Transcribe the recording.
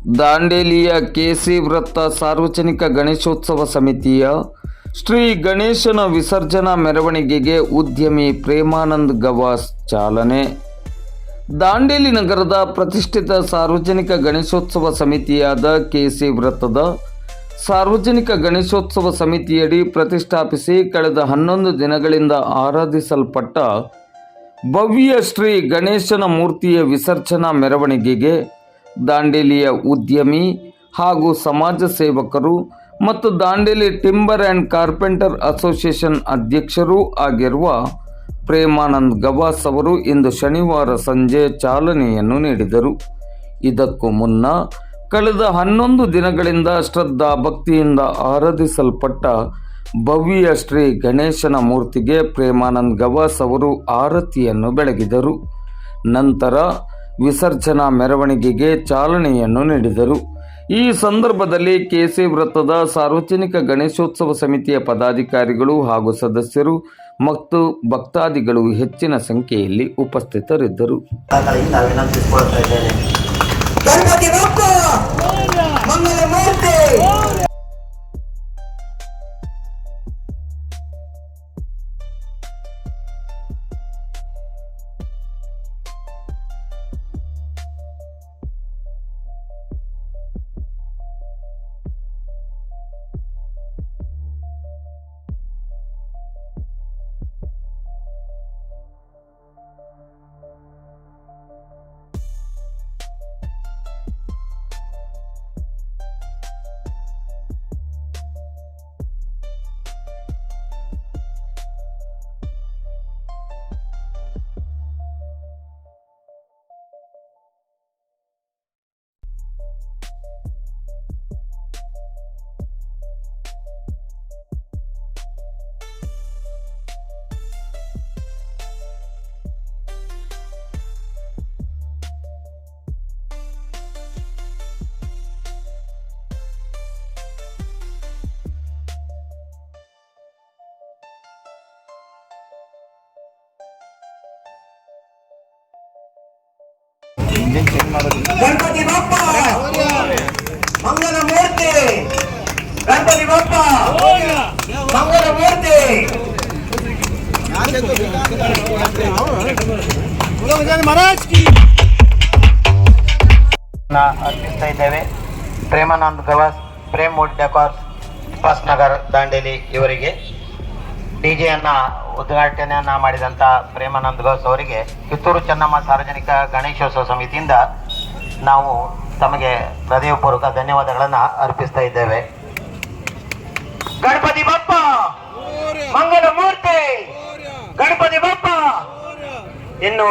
ದಾಂಡೇಲಿಯ KC ವೃತ್ತ ಸಾರ್ವಜನಿಕ ಗಣೇಶೋತ್ಸವ ಸಮಿತಿಯ ಶ್ರೀ ಗಣೇಶನ ವಿಸರ್ಜನಾ ಮೆರವಣಿಗೆಗೆ ಉದ್ಯಮಿ ಪ್ರೇಮಾನಂದ್ ಗವಾಸ್ ಚಾಲನೆ. ದಾಂಡೇಲಿ ನಗರದ ಪ್ರತಿಷ್ಠಿತ ಸಾರ್ವಜನಿಕ ಗಣೇಶೋತ್ಸವ ಸಮಿತಿಯಾದ ಕೆಸಿ ವೃತ್ತದ ಸಾರ್ವಜನಿಕ ಗಣೇಶೋತ್ಸವ ಸಮಿತಿಯಡಿ ಪ್ರತಿಷ್ಠಾಪಿಸಿ ಕಳೆದ 11 ದಿನಗಳಿಂದ ಆರಾಧಿಸಲ್ಪಟ್ಟ ಭವ್ಯ ಶ್ರೀ ಗಣೇಶನ ಮೂರ್ತಿಯ ವಿಸರ್ಜನಾ ಮೆರವಣಿಗೆಗೆ ದಾಂಡೇಲಿಯ ಉದ್ಯಮಿ ಹಾಗೂ ಸಮಾಜ ಸೇವಕರು ಮತ್ತು Dandeli timber and carpenter association ಅಧ್ಯಕ್ಷರೂ ಆಗಿರುವ ಪ್ರೇಮಾನಂದ್ ಗವಾಸ್ ಅವರು ಇಂದು ಶನಿವಾರ ಸಂಜೆ ಚಾಲನೆಯನ್ನು ನೀಡಿದರು. ಇದಕ್ಕೂ ಮುನ್ನ ಕಳೆದ 11 ದಿನಗಳಿಂದ ಶ್ರದ್ಧಾ ಭಕ್ತಿಯಿಂದ ಆರಾಧಿಸಲ್ಪಟ್ಟ ಭವ್ಯ ಶ್ರೀ ಗಣೇಶನ ಮೂರ್ತಿಗೆ ಪ್ರೇಮಾನಂದ್ ಗವಾಸ್ ಅವರು ಆರತಿಯನ್ನು ಬೆಳಗಿದರು. ನಂತರ ವಿಸರ್ಜನಾ ಮೆರವಣಿಗೆಗೆ ಚಾಲನೆಯನ್ನು ನೀಡಿದರು. ಈ ಸಂದರ್ಭದಲ್ಲಿ ಕೆಸಿ ವೃತ್ತದ ಸಾರ್ವಜನಿಕ ಗಣೇಶೋತ್ಸವ ಸಮಿತಿಯ ಪದಾಧಿಕಾರಿಗಳು ಹಾಗೂ ಸದಸ್ಯರು ಮತ್ತು ಭಕ್ತಾದಿಗಳು ಹೆಚ್ಚಿನ ಸಂಖ್ಯೆಯಲ್ಲಿ ಉಪಸ್ಥಿತರಿದ್ದರು. ಗಣಪತಿ ಬಪ್ಪ ಮಂಗಲ ಮೂರ್ತಿ, ಗಣಪತಿ ಬಪ್ಪ ಮಂಗಲ ಮೂರ್ತಿ. ಅರ್ಪಿಸ್ತಾ ಇದ್ದೇವೆ. ಪ್ರೇಮಾನಂದ್ ಗವಾಸ್, ಪ್ರೇಮ್ ವುಡ್ ಡೆಕಾರ್ಸ್, ಫಸ್ಟ್ ನಗರ್, ದಾಂಡೇಲಿ ಇವರಿಗೆ. ಡಿಜೆಯನ್ನ ಉದ್ಘಾಟನೆಯನ್ನ ಮಾಡಿದಂತ ಪ್ರೇಮಾನಂದ್ ಗವಾಸ್ ಅವರಿಗೆ ಕಿತ್ತೂರು ಚೆನ್ನಮ್ಮ ಸಾರ್ವಜನಿಕ ಗಣೇಶೋತ್ಸವ ಸಮಿತಿಯಿಂದ ನಾವು ತಮಗೆ ಹೃದಯಪೂರ್ವಕ ಧನ್ಯವಾದಗಳನ್ನ ಅರ್ಪಿಸ್ತಾ ಇದ್ದೇವೆ. ಗಣಪತಿ ಬಪ್ಪ ಮಂಗಲ ಮೂರ್ತಿ, ಗಣಪತಿ ಬಪ್ಪ. ಇನ್ನು